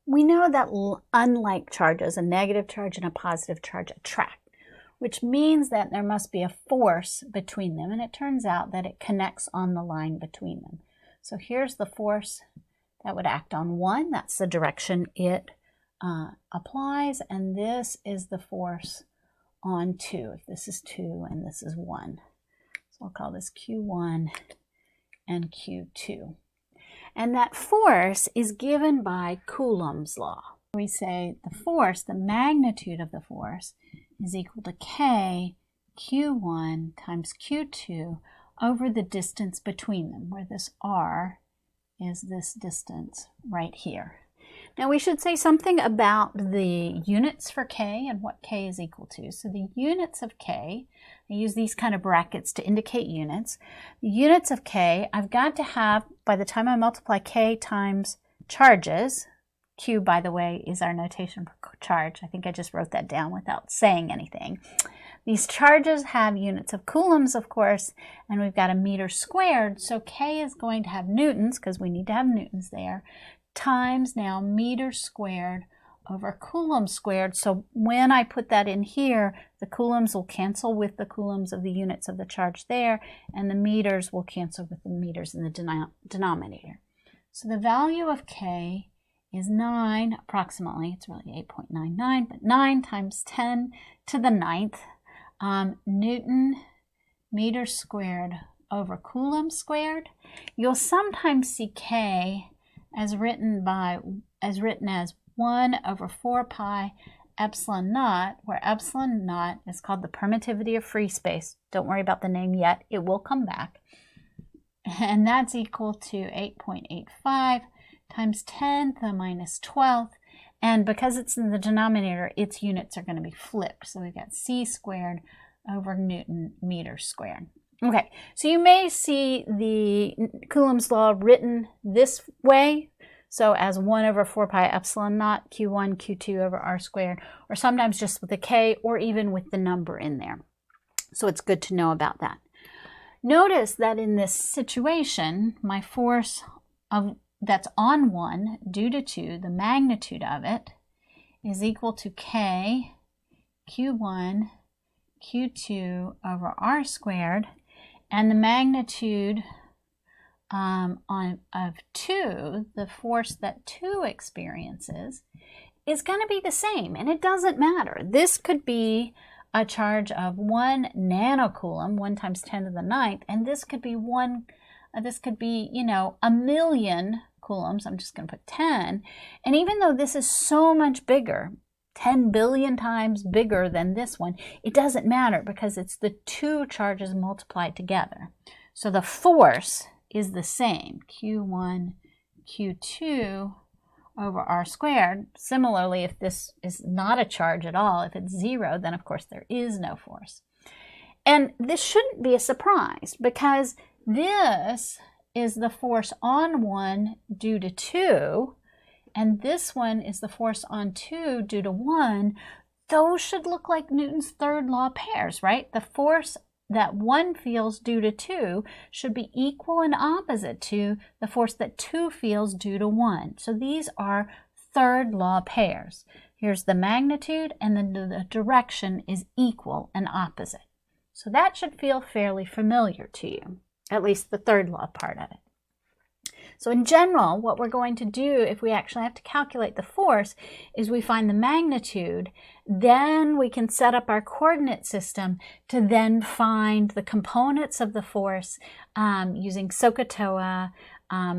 We know that unlike charges, a negative charge and a positive charge attract, which means that there must be a force between them, and it turns out that it connects on the line between them. So here's the force that would act on 1. That's the direction it applies, and this is the force on 2. If this is 2 and this is 1. So I'll call this Q1 and Q2. And that force is given by Coulomb's law. We say the force, the magnitude of the force, is equal to K Q1 times Q2 over the distance between them, where this R is this distance right here. Now we should say something about the units for K and what K is equal to. So the units of K, I use these kind of brackets to indicate units. The units of K, I've got to have, by the time I multiply K times charges, Q, by the way, is our notation for charge. I think I just wrote that down without saying anything. These charges have units of coulombs, of course, and we've got a meter squared, so K is going to have newtons, because we need to have newtons there, times now meter squared over coulomb squared. So when I put that in here, the coulombs will cancel with the coulombs of the units of the charge there, and the meters will cancel with the meters in the denominator. So the value of K is 9, approximately, it's really 8.99, but 9 times 10 to the 9th Newton meters squared over coulomb squared. You'll sometimes see K as written as 1 over 4 pi epsilon naught, where epsilon naught is called the permittivity of free space. Don't worry about the name yet, it will come back. And that's equal to 8.85 times 10 to the minus 12th. And because it's in the denominator, its units are going to be flipped. So we've got C squared over Newton meters squared. Okay, so you may see the Coulomb's law written this way. So as 1 over 4 pi epsilon naught Q1 Q2 over R squared, or sometimes just with a K, or even with the number in there. So it's good to know about that. Notice that in this situation, my force that's on 1 due to 2, the magnitude of it, is equal to K Q1 Q2 over R squared, and the magnitude of 2, the force that 2 experiences, is going to be the same, and it doesn't matter. This could be a charge of 1 nanocoulomb, 1 times 10 to the 9th, and this could be you know, a million coulombs. I'm just going to put 10, and even though this is so much bigger, 10 billion times bigger than this one, it doesn't matter because it's the 2 charges multiplied together. So the force is the same, Q1, Q2 over R squared. Similarly, if this is not a charge at all, if it's 0, then of course there is no force. And this shouldn't be a surprise because this is the force on 1 due to 2, and this one is the force on 2 due to 1. Those should look like Newton's third law pairs, right? The force that 1 feels due to 2 should be equal and opposite to the force that 2 feels due to 1. So these are third law pairs. Here's the magnitude, and then the direction is equal and opposite. So that should feel fairly familiar to you, at least the third law part of it. So in general, what we're going to do if we actually have to calculate the force is we find the magnitude, then we can set up our coordinate system to then find the components of the force using SOHCAHTOA,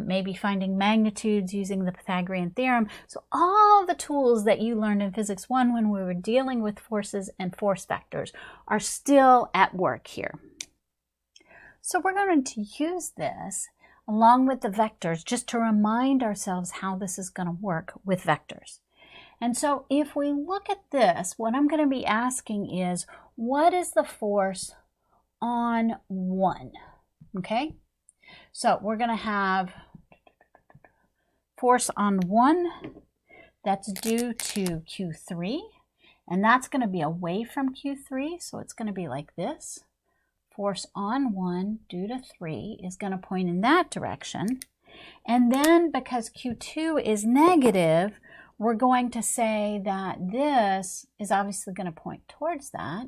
maybe finding magnitudes using the Pythagorean theorem. So all the tools that you learned in Physics 1 when we were dealing with forces and force vectors are still at work here. So we're going to use this along with the vectors just to remind ourselves how this is going to work with vectors. And so if we look at this, what I'm going to be asking is, what is the force on 1? Okay, so we're going to have force on 1 that's due to Q3, and that's going to be away from Q3, so it's going to be like this. Force on 1 due to 3 is going to point in that direction. And then because Q2 is negative, we're going to say that this is obviously going to point towards that.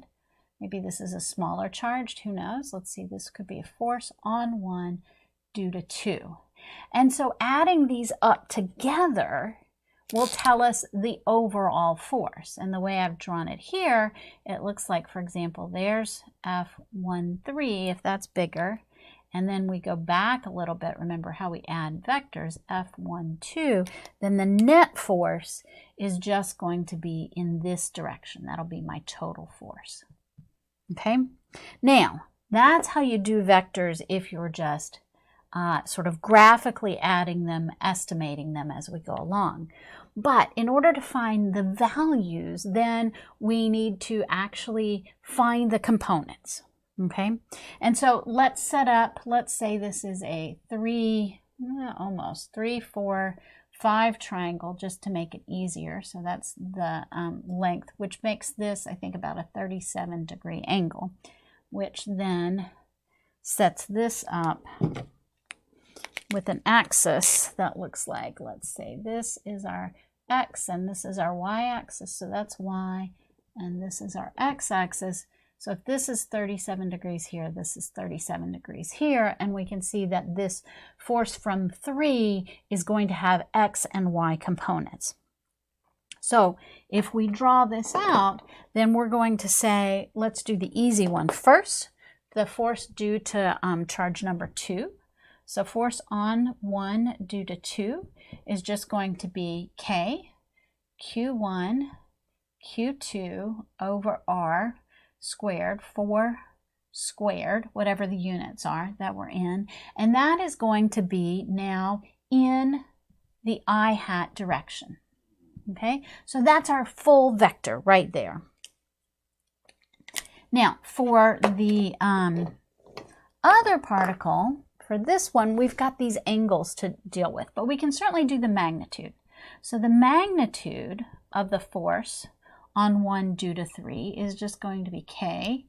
Maybe this is a smaller charge, who knows? Let's see, this could be a force on 1 due to 2. And so adding these up together will tell us the overall force. And the way I've drawn it here, it looks like, for example, there's F13, if that's bigger. And then we go back a little bit, remember how we add vectors, F12, then the net force is just going to be in this direction. That'll be my total force. Okay? Now, that's how you do vectors if you're just sort of graphically adding them, estimating them as we go along. But in order to find the values, then we need to actually find the components. Okay, and so let's set up, let's say this is a 3, 4, 5 triangle, just to make it easier. So that's the length, which makes this, I think, about a 37-degree angle, which then sets this up with an axis that looks like, let's say this is our x and this is our y-axis, so that's y, and this is our x-axis. So if this is 37 degrees here, this is 37 degrees here, and we can see that this force from 3 is going to have x and y components. So if we draw this out, then we're going to say, let's do the easy one first, the force due to charge number 2. So force on 1 due to 2 is just going to be K, Q1, Q2 over R squared, 4 squared, whatever the units are that we're in. And that is going to be now in the I hat direction. Okay, so that's our full vector right there. Now, for the other particle, for this one, we've got these angles to deal with, but we can certainly do the magnitude. So the magnitude of the force on 1 due to 3 is just going to be K,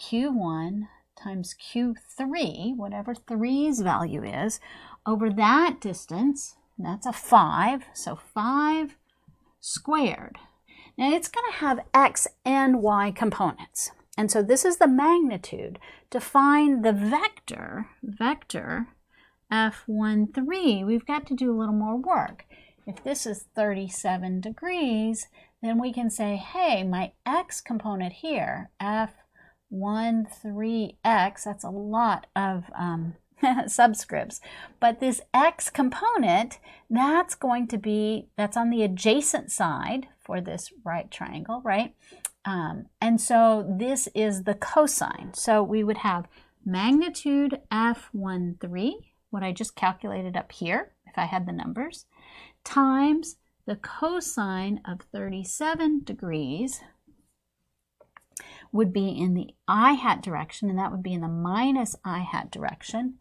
Q1 times Q3, whatever 3's value is, over that distance, and that's a 5, so 5 squared. Now it's going to have x and y components. And so this is the magnitude. To find the vector F13, we've got to do a little more work. If this is 37 degrees, then we can say, hey, my x component here, F13x, that's a lot of subscripts, but this x component, that's going to be, that's on the adjacent side for this right triangle, right? And so this is the cosine. So we would have magnitude F13, what I just calculated up here, if I had the numbers, times the cosine of 37 degrees would be in the I hat direction, and that would be in the minus I hat direction.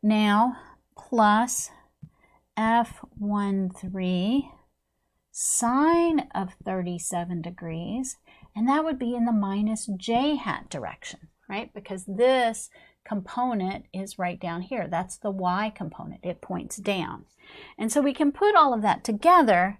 Now, plus F13 sine of 37 degrees, and that would be in the minus j hat direction, right? Because this component is right down here. That's the y component. It points down. And so we can put all of that together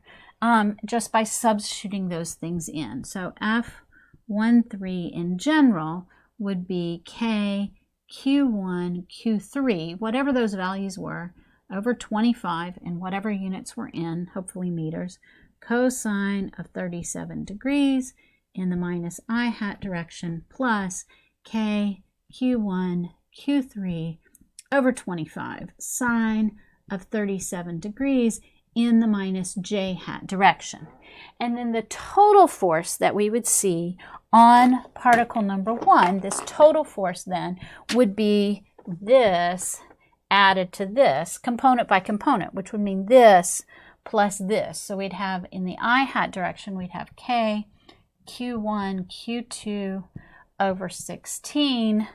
just by substituting those things in. So F13 in general would be K, Q1, Q3, whatever those values were, over 25 in whatever units we're in, hopefully meters, cosine of 37 degrees in the minus I hat direction, plus K, Q1, Q3 over 25 sine of 37 degrees in the minus j hat direction. And then the total force that we would see on particle number 1, this total force then would be this added to this, component by component, which would mean this plus this. So we'd have in the I hat direction, we'd have K, Q1, Q2 over 16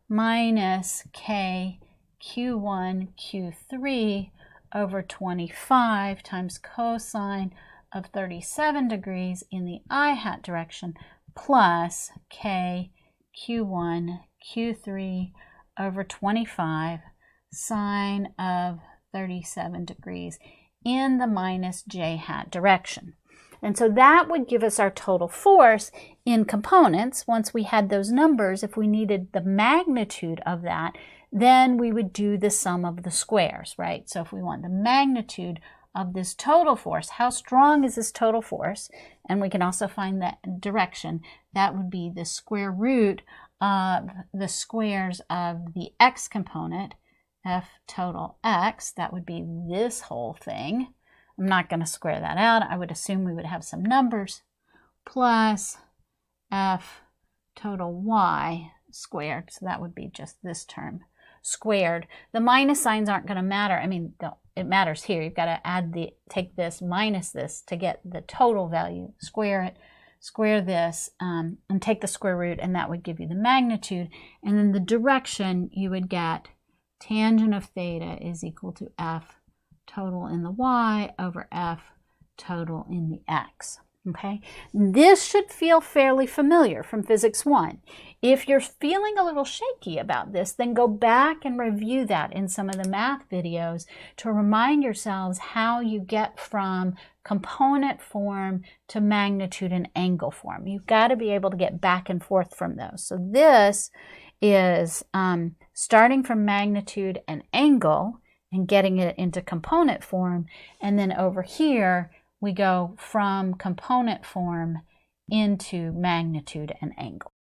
minus K, Q1, Q3 over 25 times cosine of 37 degrees in the I hat direction plus K, Q1, Q3 over 25 sine of 37 degrees in the minus j hat direction. And so that would give us our total force in components. Once we had those numbers, if we needed the magnitude of that, then we would do the sum of the squares, right? So if we want the magnitude of this total force, how strong is this total force? And we can also find that direction. That would be the square root of the squares of the x component, F total x. That would be this whole thing. I'm not going to square that out. I would assume we would have some numbers, plus F total y squared. So that would be just this term squared. The minus signs aren't going to matter. I mean, it matters here. You've got to add take this minus this to get the total value. Square it, square this, and take the square root, and that would give you the magnitude. And then the direction, you would get tangent of theta is equal to F total in the y over F total in the x. Okay, this should feel fairly familiar from Physics 1. If you're feeling a little shaky about this, then go back and review that in some of the math videos to remind yourselves how you get from component form to magnitude and angle form. You've got to be able to get back and forth from those. So this is starting from magnitude and angle and getting it into component form, and then over here we go from component form into magnitude and angle.